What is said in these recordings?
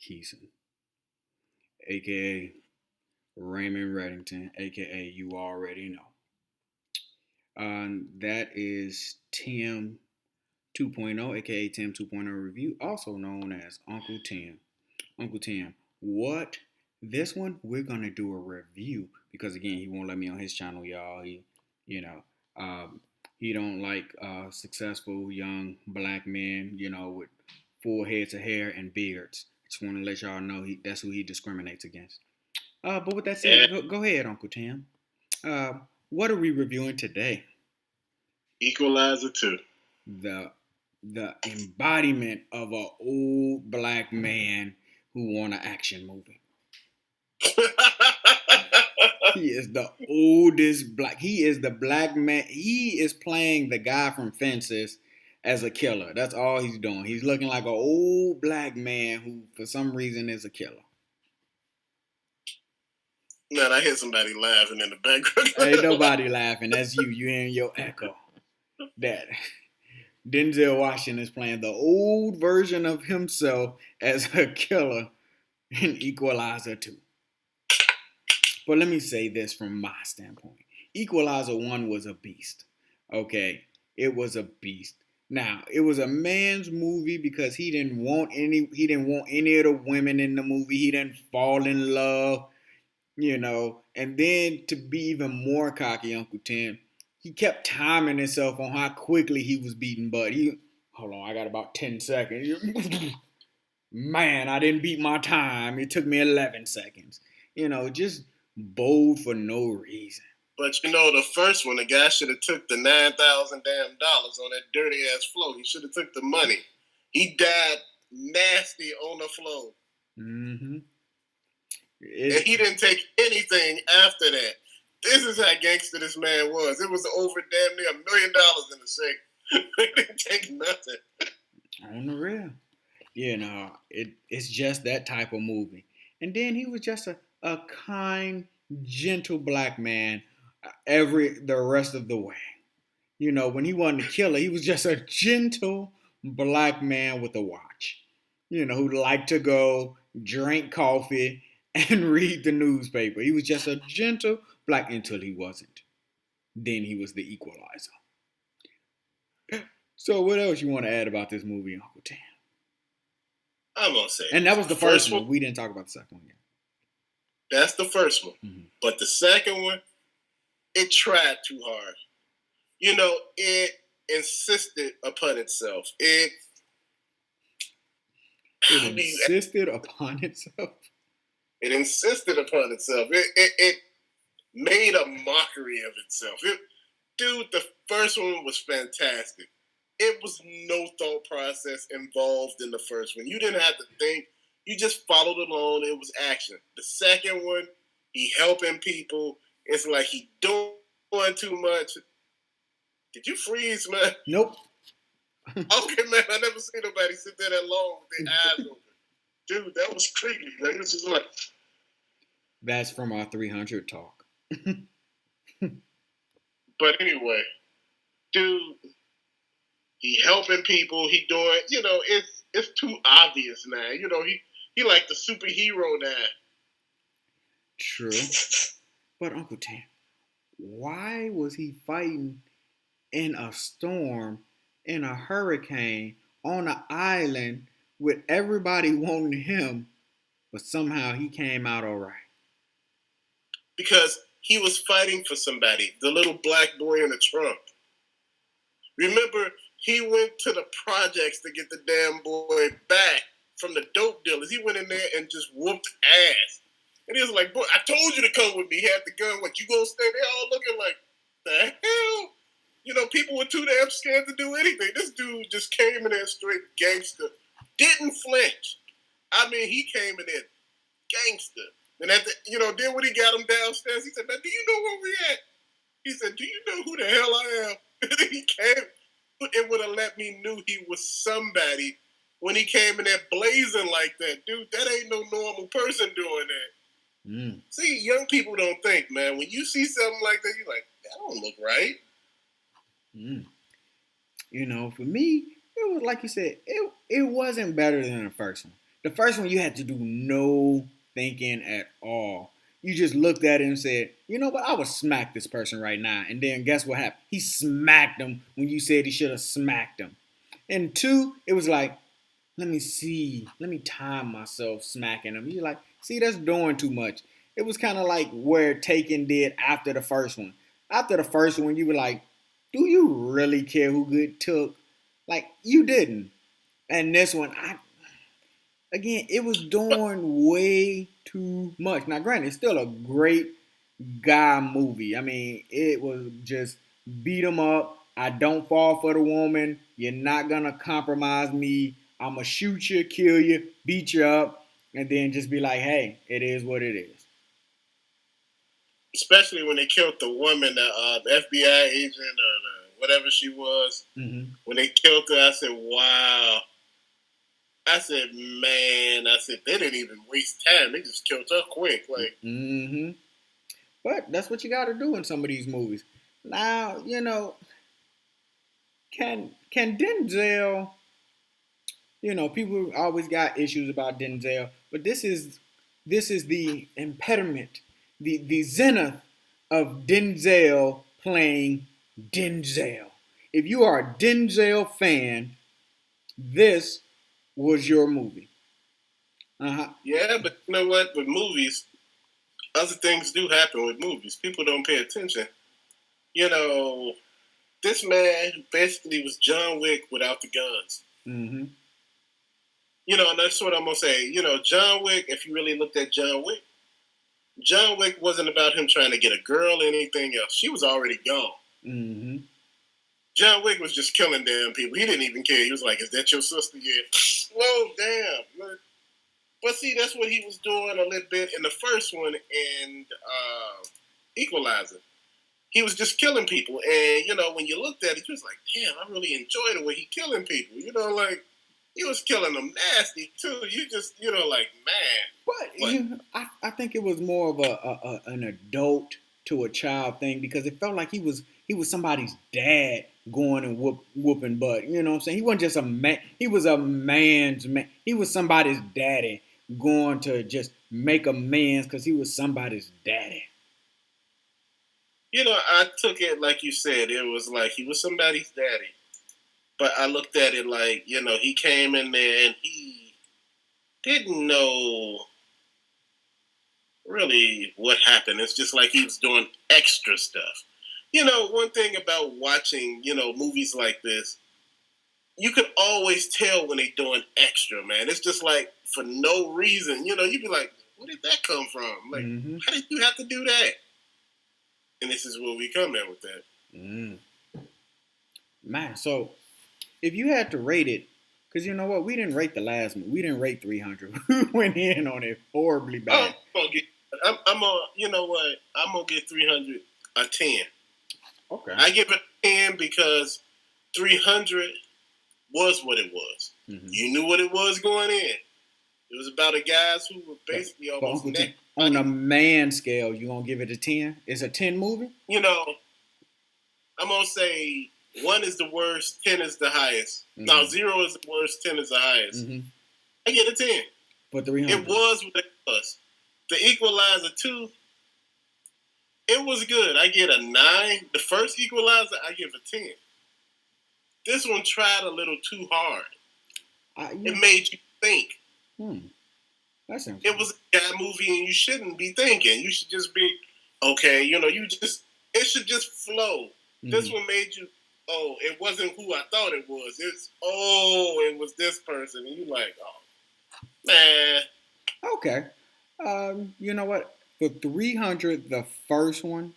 Keison, aka Raymond Reddington, aka you already know. That is Tim 2.0, aka Tim 2.0 review, also known as Uncle Tim. Uncle Tim, what? This one we're gonna do a review because again he won't let me on his channel, y'all. You know, um, he don't like successful young black men, with full heads of hair and beards. Just want to let y'all know that's who he discriminates against. But with that Yeah. said, go ahead, Uncle Tim. Uh, what are we reviewing today? Equalizer 2. The the embodiment of a old black man who want an action movie. He is the oldest black. He is the black man. He is playing the guy from Fences as a killer. That's all he's doing. He's looking like an old black man who, for some reason, is a killer. Man, I hear somebody laughing in the background. Ain't nobody laughing. That's you. You hearing your echo. That Denzel Washington is playing the old version of himself as a killer in Equalizer 2. But let me say this from my standpoint. Equalizer 1 was a beast. Okay? It was a beast. Now, it was a man's movie because he didn't want any of the women in the movie. He didn't fall in love, And then to be even more cocky, Uncle Tim, he kept timing himself on how quickly he was beating Bud. Hold on, I got about 10 seconds. Man, I didn't beat my time. It took me 11 seconds. Just bold for no reason. But the first one, the guy should have took the $9,000 on that dirty ass flow. He should have took the money. He died nasty on the flow. Mm-hmm. And he didn't take anything after that. This is how gangster this man was. It was over damn near $1 million in the safe. He didn't take nothing. On the real. It's just that type of movie. And then he was just a kind, gentle black man the rest of the way. When he wasn't a killer, he was just a gentle black man with a watch. Who liked to go drink coffee and read the newspaper. He was just a gentle black until he wasn't. Then he was the equalizer. So what else you want to add about this movie, Uncle Tam? I'm gonna say, and that was the first one. We didn't talk about the second one yet. That's the first one, but the second one, it tried too hard. It insisted upon itself. It insisted upon itself. It insisted upon itself. It made a mockery of itself. Dude, the first one was fantastic. It was no thought process involved in the first one. You didn't have to think. You just followed along. It was action. The second one, he helping people. It's like he doing too much. Did you freeze, man? Nope. Okay, man. I never seen nobody sit there that long with their eyes open. Dude, that was creepy. Like, it was just like... That's from our 300 talk. But anyway, dude, he helping people. He doing, it's too obvious now. He like the superhero now. True. But Uncle Tam, why was he fighting in a storm, in a hurricane, on an island with everybody wanting him, but somehow he came out all right? Because he was fighting for somebody, the little black boy in the trunk. Remember, he went to the projects to get the damn boy back from the dope dealers. He went in there and just whooped ass. And he was like, boy, I told you to come with me. He had the gun. What, you gonna stay there all looking like, the hell? People were too damn scared to do anything. This dude just came in there straight gangster. Didn't flinch. I mean, he came in there gangster. And then when he got him downstairs, he said, man, do you know where we at? He said, do you know who the hell I am? And he came. It would have let me knew he was somebody when he came in there blazing like that. Dude, that ain't no normal person doing that. Mm. See, young people don't think, man. When you see something like that, you're like, that don't look right. For me, it was like you said, it wasn't better than the first one. The first one, you had to do no thinking at all. You just looked at it and said, you know what, I would smack this person right now. And then guess what happened? He smacked him when you said he should have smacked him. And two, it was like, let me see, let me time myself smacking him. You're like, see, that's doing too much. It was kind of like where Taken did after the first one. After the first one, you were like, do you really care who good took? Like, you didn't. And this one, again, it was doing way too much. Now, granted, it's still a great guy movie. I mean, it was just beat him up. I don't fall for the woman. You're not gonna compromise me. I'ma shoot you, kill you, beat you up, and then just be like, hey, it is what it is. Especially when they killed the woman, the FBI agent or whatever she was. Mm-hmm. When they killed her, I said, wow. I said, man, I said, they didn't even waste time. They just killed her quick. Like, mm-hmm. But that's what you got to do in some of these movies. Now, can Denzel? People always got issues about Denzel, but this is the impediment, the zenith of Denzel playing Denzel. If you are a Denzel fan, this was your movie. Yeah, but you know what? With movies, other things do happen with movies. People don't pay attention. This man basically was John Wick without the guns. Mm-hmm. And that's what I'm going to say. John Wick, if you really looked at John Wick wasn't about him trying to get a girl or anything else. She was already gone. Mm-hmm. John Wick was just killing damn people. He didn't even care. He was like, is that your sister? Yeah. Whoa, damn. But see, that's what he was doing a little bit in the first one in Equalizer. He was just killing people. And, when you looked at it, you was like, damn, I really enjoy the way he killing people. Like, he was killing them nasty, too. You just, like, man. But I think it was more of an adult to a child thing because it felt like he was somebody's dad going and whooping butt. You know what I'm saying? He wasn't just a man. He was a man's man. He was somebody's daddy going to just make amends because he was somebody's daddy. I took it like you said. It was like he was somebody's daddy. But I looked at it like, he came in there and he didn't know really what happened. It's just like he was doing extra stuff. One thing about watching, movies like this, you could always tell when they're doing extra, man. It's just like for no reason. You'd be like, where did that come from? Like, mm-hmm. How did you have to do that? And this is where we come in with that. Mm. Man, so if you had to rate it, because you know what, we didn't rate the last one. We didn't rate 300. We went in on it horribly bad. I'm gonna, you know what? I'm gonna get 300 a 10. Okay. I give it a 10 because 300 was what it was. Mm-hmm. You knew what it was going in. It was about a guys who were basically almost naked. On a man scale, you gonna give it a 10? It's a 10 movie? I'm gonna say 1 is the worst, 10 is the highest. Mm-hmm. No, 0 is the worst, 10 is the highest. Mm-hmm. I get a 10. For 300. It was what it was. The Equalizer 2, it was good. I get a 9. The first Equalizer, I give a 10. This one tried a little too hard. It made you think. It was a guy movie and you shouldn't be thinking. You should just be, okay, it should just flow. Mm-hmm. This one made you, it wasn't who I thought it was. It was this person. And you're like, oh, man. Okay. You know what? For 300, the first one,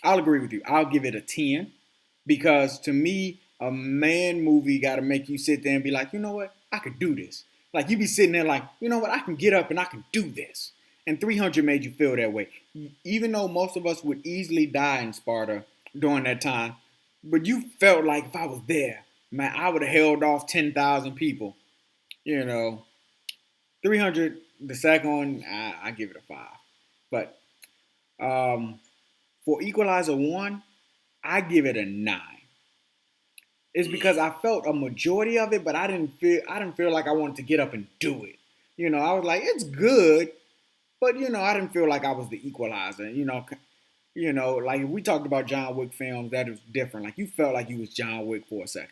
I'll agree with you. I'll give it a 10 because to me, a man movie got to make you sit there and be like, you know what? I could do this. Like you be sitting there like, you know what? I can get up and I can do this. And 300 made you feel that way. Even though most of us would easily die in Sparta during that time, but you felt like if I was there, man, I would have held off 10,000 people. 300, the second one, I give it a 5. But for Equalizer 1, I give it a 9. It's because I felt a majority of it, but I didn't feel like I wanted to get up and do it. I was like, it's good, but I didn't feel like I was the equalizer. Like if we talked about John Wick films, that is different. Like you felt like you was John Wick for a second.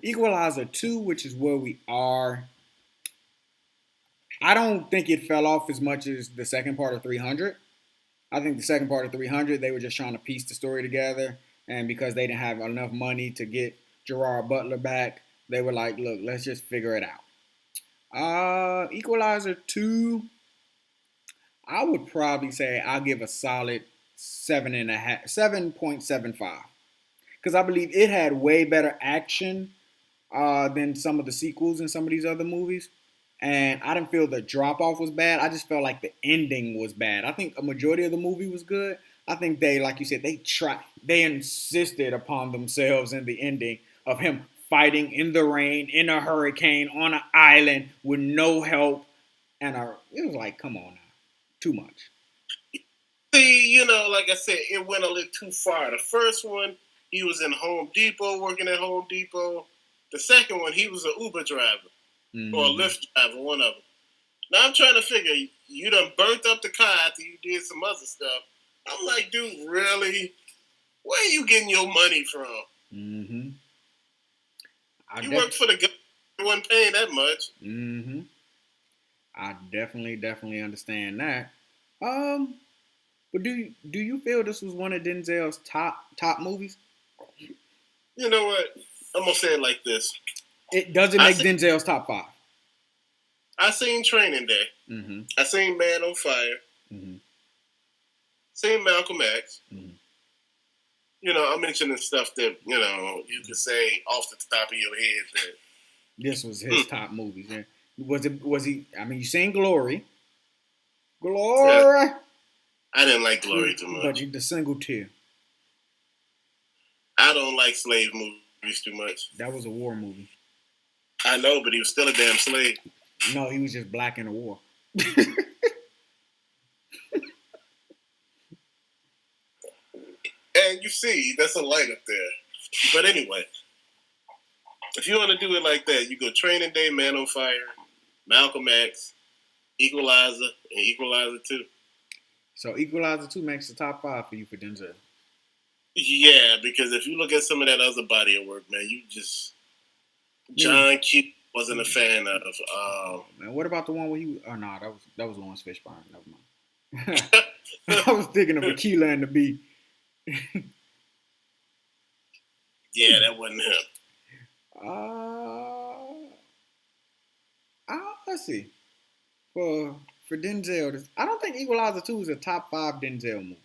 Equalizer 2, which is where we are, I don't think it fell off as much as the second part of 300. I think the second part of 300, they were just trying to piece the story together. And because they didn't have enough money to get Gerard Butler back, they were like, look, let's just figure it out. Equalizer 2, I would probably say I'll give a solid 7.75. Because I believe it had way better action than some of the sequels in some of these other movies. And I didn't feel the drop off was bad. I just felt like the ending was bad. I think a majority of the movie was good. I think they, like you said, they insisted upon themselves in the ending of him fighting in the rain, in a hurricane, on an island with no help. And it was like, come on now. Too much. See, like I said, it went a little too far. The first one, he was in Home Depot, working at Home Depot. The second one, he was an Uber driver or a Lyft driver, one of them. Now I'm trying to figure, you done burnt up the car after you did some other stuff. I'm like, dude, really? Where are you getting your money from? Mm-hmm. You worked for the government, you wasn't paying that much. Mm-hmm. I definitely understand that. But do you feel this was one of Denzel's top movies? You know what? I'm gonna say it like this. It doesn't make Denzel's top 5. I seen Training Day. Mm-hmm. I seen Man on Fire. Mm-hmm. Seen Malcolm X. Mm-hmm. I'm mentioning stuff that you could say off the top of your head that this was his top movies. Yeah. Was he? I mean, you seen Glory. Glory. Yeah. I didn't like Glory too much. But the single tear. I don't like slave movies too much. That was a war movie. I know, but he was still a damn slave. No, he was just black in the war. And you see, that's a light up there. But anyway, if you want to do it like that, you go Training Day, Man on Fire, Malcolm X, Equalizer, and Equalizer 2. So Equalizer 2 makes the top 5 for you for Denzel. Yeah, because if you look at some of that other body of work, man, John Q wasn't a fan of. Man, what about the one where he? Oh no, that was Lawrence Fishburne. Never mind. I was thinking of Aquila and the Bee. Yeah, that wasn't him. Let's see. For Denzel, I don't think Equalizer 2 is a top 5 Denzel movie.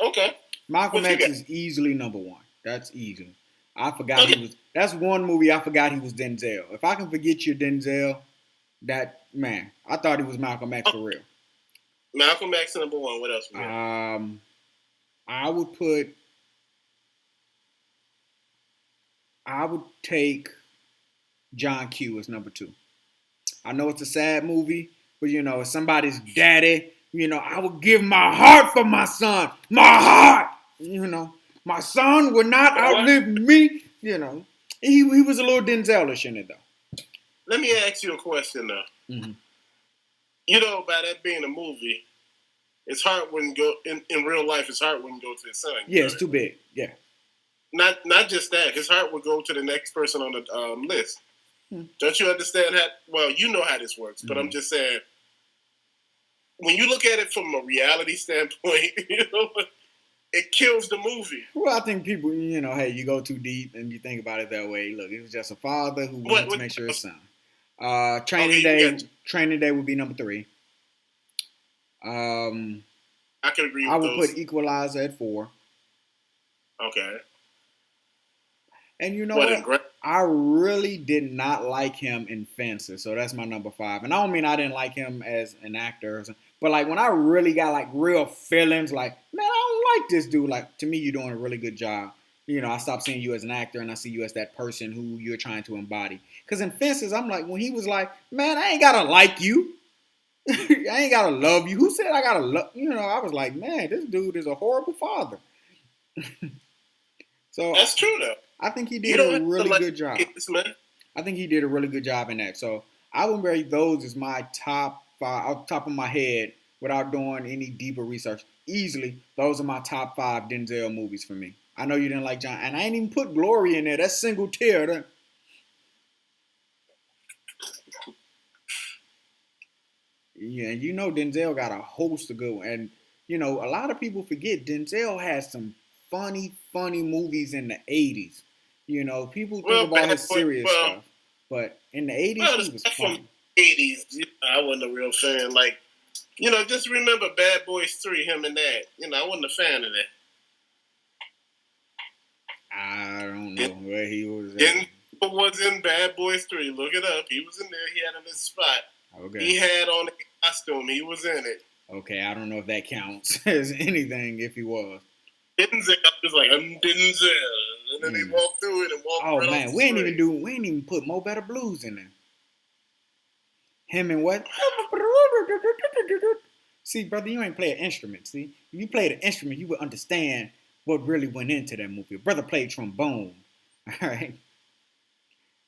Okay. Malcolm X is easily number 1. That's easy. I forgot he was. That's one movie I forgot he was Denzel. If I can forget you, Denzel, I thought he was Malcolm X for real. Malcolm X number 1. What else? I would take John Q as number 2. I know it's a sad movie, but it's somebody's daddy. I would give my heart for my son. My heart. My son would not outlive me. He was a little Denzel-ish in it though. Let me ask you a question though. Mm-hmm. By that being a movie, his heart wouldn't go in real life. His heart wouldn't go to his son. Yeah, it's too big. Yeah. Not just that. His heart would go to the next person on the list. Don't you understand how? Well, you know how this works, but I'm just saying. When you look at it from a reality standpoint, it kills the movie. Well, I think people, hey, you go too deep and you think about it that way. Look, it was just a father who wanted to make sure his son. Training Day would be number 3. I can agree with I would those. put Equalizer at 4. Okay. And you know what? I really did not like him in Fences, so that's my number 5. And I don't mean I didn't like him as an actor, but like when I really got like real feelings, like, man, I don't like this dude. Like, to me, you're doing a really good job. I stopped seeing you as an actor and I see you as that person who you're trying to embody. Because in Fences, I'm like, when he was like, man, I ain't gotta like you. I ain't gotta love you. Who said I gotta love? I was like, man, this dude is a horrible father. So that's true though. I think he did a really good job. I think he did a really good job in that. So I would rate those as my top five off the top of my head without doing any deeper research. Easily, those are my top five Denzel movies for me. I know you didn't like John, and I ain't even put Glory in there. That's single tier. Yeah, and you know Denzel got a host of good ones. And you know, a lot of people forget Denzel has some funny movies in the '80s. You know, people think Well, about Bad his Boy. serious Well, stuff, but in the '80s well, the he was stuff from funny. the '80s, I wasn't a real fan. Like, just remember Bad Boys 3, him and that. I wasn't a fan of that. I don't know where he was at. Denzel was in Bad Boys 3. Look it up. He was in there. He had in his spot. Okay. He had on a costume. He was in it. Okay, I don't know if that counts as anything if he was. Denzel was like, I'm Denzel. And then they walked through it and walked Oh right man, off we ain't screen. even put Mo Better Blues in there. Him and what? See, brother, you ain't play an instrument. See, if you played an instrument, you would understand what really went into that movie. Brother played trombone, all right,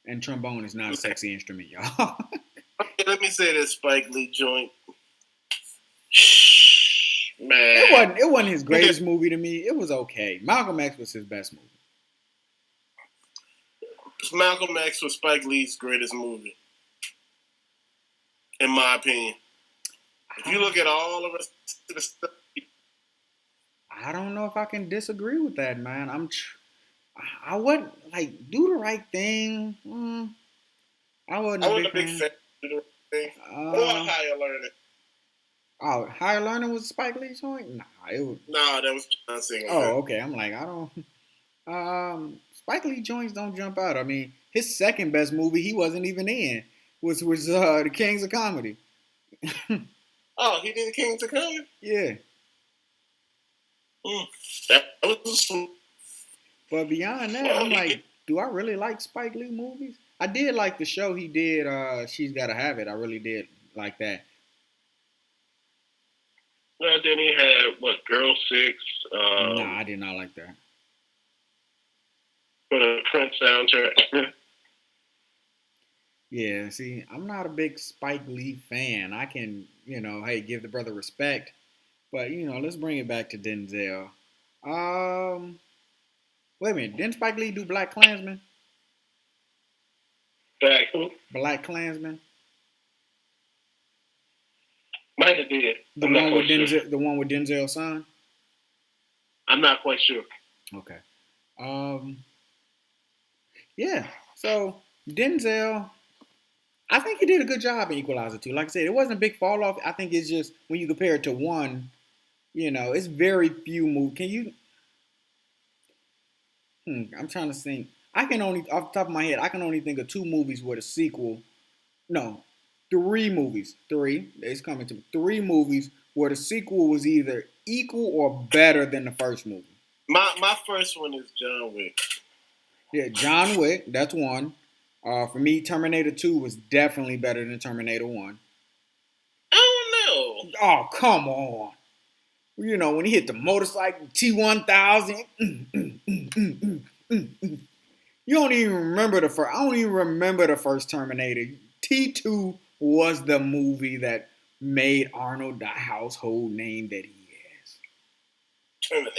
and trombone is not a sexy instrument, y'all. Okay, let me say this Spike Lee joint. Man. It wasn't his greatest movie to me. It was okay. Malcolm X was his best movie. Malcolm X was Spike Lee's greatest movie, in my opinion. If you look at all the rest of the stuff, I don't know if I can disagree with that, man. I wouldn't like Do the Right Thing. I wasn't I a wasn't big a big fan. fan of the thing. Or Higher Learning. Oh, Higher Learning was Spike Lee joint? Nah, it was. No, that was John Singleton. Oh, okay. I'm like, I don't. Spike Lee joints don't jump out. I mean, his second best movie he wasn't even in was The Kings of Comedy. Oh, he did the Kings of Comedy? Yeah. That was. But beyond that, I'm like, do I really like Spike Lee movies? I did like the show he did, She's Gotta Have It. I really did like that. Then he had, Girl 6? Nah, I did not like that. For the Prince soundtrack. Yeah, see, I'm not a big Spike Lee fan. I can, hey, give the brother respect. But, let's bring it back to Denzel. Wait a minute. Didn't Spike Lee do Black Klansman? Black Klansman? Might have did. The one with Denzel's son? I'm not quite sure. Okay. Yeah. So Denzel, I think he did a good job in Equalizer 2. Like I said, it wasn't a big fall off. I think it's just when you compare it to one, it's very few movies. Can you? I'm trying to think. I can only, off the top of my head, I can only think of two movies where the sequel. No, three movies. It's coming to me. Three movies where the sequel was either equal or better than the first movie. My first one is John Wick. Yeah, John Wick. That's one. For me, Terminator 2 was definitely better than Terminator 1. I don't know. Oh, come on. When he hit the motorcycle, T-1000. You don't even remember the first. I don't even remember the first Terminator. T2 was the movie that made Arnold the household name that he is. Terminator.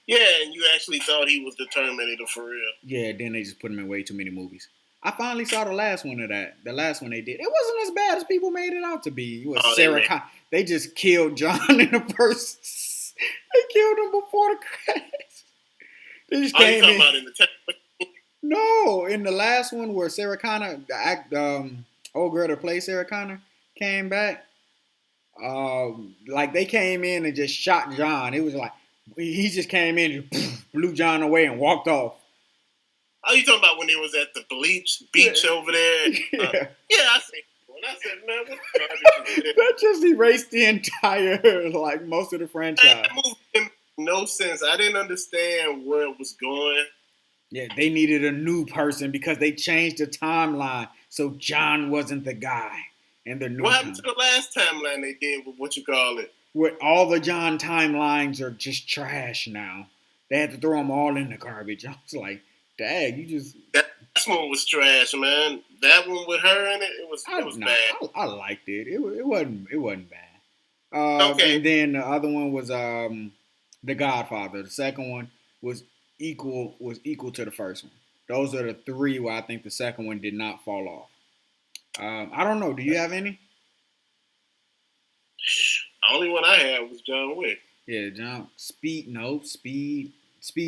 Yeah, and you actually thought he was the Terminator for real. Yeah, then they just put him in way too many movies. I finally saw the last one of that. The last one they did. It wasn't as bad as people made it out to be. It was Sarah Connor. They just killed John in the first. They killed him before the credits. They just came in. About in the no, in the last one where Sarah Connor, the old girl that played Sarah Connor, came back. Like they came in and just shot John. It was like he just came in and blew John away and walked off. Oh, you talking about when they was at the beach over there? Yeah, I see. When I said, man, what the that just erased the entire, most of the franchise. That movie made no sense. I didn't understand where it was going. Yeah, they needed a new person because they changed the timeline, so John wasn't the guy. And the new what happened to the last timeline they did with what you call it? Where all the John timelines are just trash now. They had to throw them all in the garbage. I was like, dang, you just... That one was trash, man. That one with her in it, it was bad. I liked it. It wasn't bad. Okay. And then the other one was The Godfather. The second one was equal to the first one. Those are the three where I think the second one did not fall off. I don't know. Do you have any? The only one I had was John Wick. Yeah, John Speed. No, Speed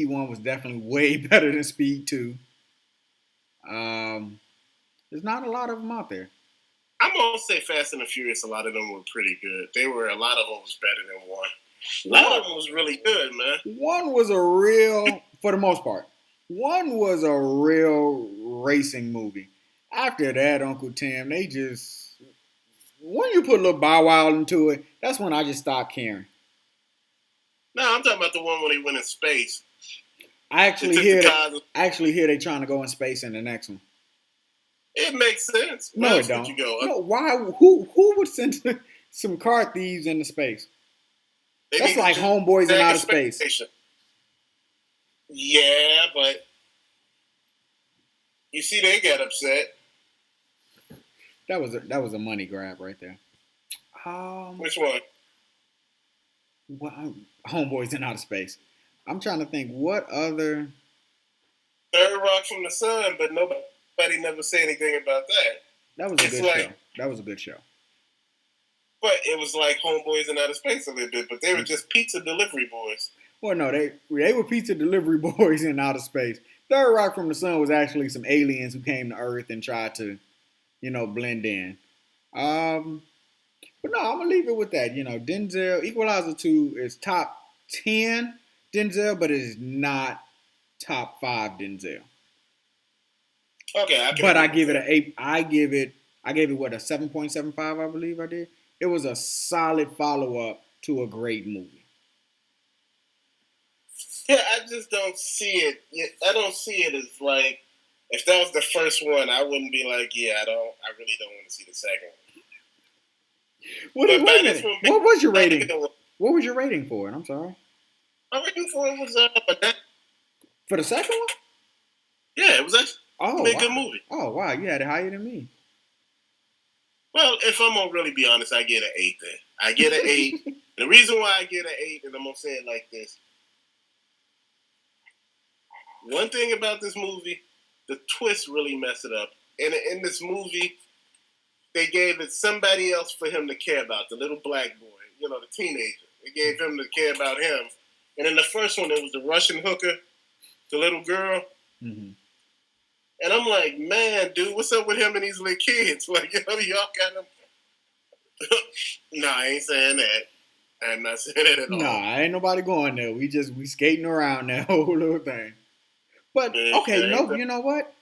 one was definitely way better than Speed two. Um, there's not a lot of them out there. I'm gonna say Fast and the Furious. A lot of them were pretty good. A lot of them was better than one. A lot of them was really good, man. One was a real, for the most part, one was a real racing movie. After that, Uncle Tim, they just, when you put a little Bow Wow into it, that's when I just stopped caring. No, I'm talking about the one when they went in space. I actually hear they trying to go in space in the next one. It makes sense. No, it don't. No, why? Who would send some car thieves into space? That's like Homeboys in Outer Space. Station. Yeah, but you see, they got upset. That was a money grab right there. Which one? Homeboys in Outer Space. I'm trying to think what other. Third Rock from the Sun, but nobody never said anything about that. That was a good show. That was a good show. But it was like Homeboys in Outer Space a little bit, but they were just pizza delivery boys. Well, no, they were pizza delivery boys in outer space. Third Rock from the Sun was actually some aliens who came to Earth and tried to, blend in. But no, I'm gonna leave it with that. Denzel Equalizer 2 is top 10 Denzel, but it is not top 5 Denzel. Okay, I give it an 8. I gave it what, a 7.75, I believe I did. It was a solid follow-up to a great movie. Yeah, I just don't see it. I don't see it as like, if that was the first one, I wouldn't be like, I really don't want to see the second one. What was your rating? What was your rating for it? I'm sorry. My rating for it was for the second one? Yeah, it was actually a good movie. Oh wow, you had it higher than me. Well, if I'm gonna really be honest, I get an 8 then. I get an 8. The reason why I get an 8, and I'm gonna say it like this. One thing about this movie, the twist really messed it up. And in this movie, they gave it somebody else for him to care about, the little black boy, the teenager. They gave him to care about him. And in the first one, it was the Russian hooker, the little girl. Mm-hmm. And I'm like, man, dude, what's up with him and these little kids? Like, y'all got him. No, I ain't saying that. I'm not saying that at all. Nah, ain't nobody going there. We skating around that whole little thing. But okay, no, you know what?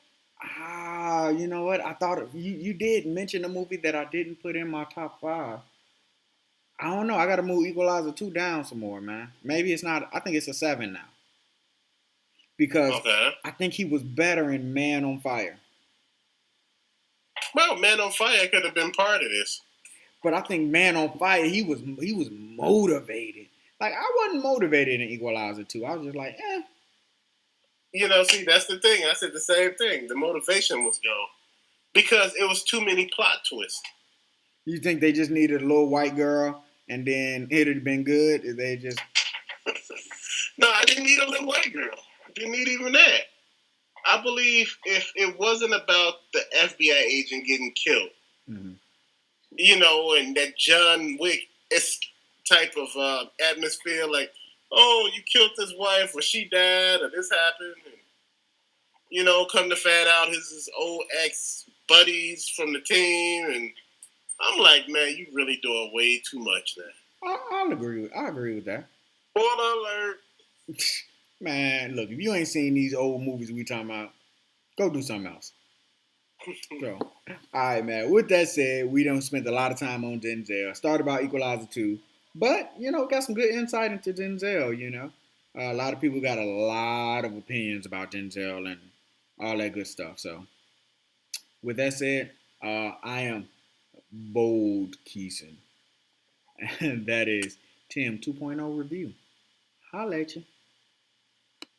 You know what? I thought you did mention a movie that I didn't put in my top 5. I don't know. I got to move Equalizer 2 down some more, man. Maybe it's not. I think it's a 7 now. Because I think he was better in Man on Fire. Well, Man on Fire could have been part of this. But I think Man on Fire, he was motivated. Like, I wasn't motivated in Equalizer 2. I was just like, eh. See, that's the thing. I said the same thing. The motivation was gone. Because it was too many plot twists. You think they just needed a little white girl and then it'd have been good if they just... No, I didn't need a little white girl. I didn't need even that. I believe if it wasn't about the FBI agent getting killed, mm-hmm. And that John Wick type of atmosphere, like, oh, you killed his wife, or she died, or this happened, and, come to find out his old ex-buddies from the team, and I'm like, man, you really doing way too much now. I agree with that. Spoiler alert. Man, look, if you ain't seen these old movies we talking about, go do something else. So, all right, man. With that said, we done spent a lot of time on Denzel. Started about Equalizer 2. But, got some good insight into Denzel, A lot of people got a lot of opinions about Denzel and all that good stuff. So, with that said, I am Bold Keison. And that is Tim 2.0 review. Holla at you.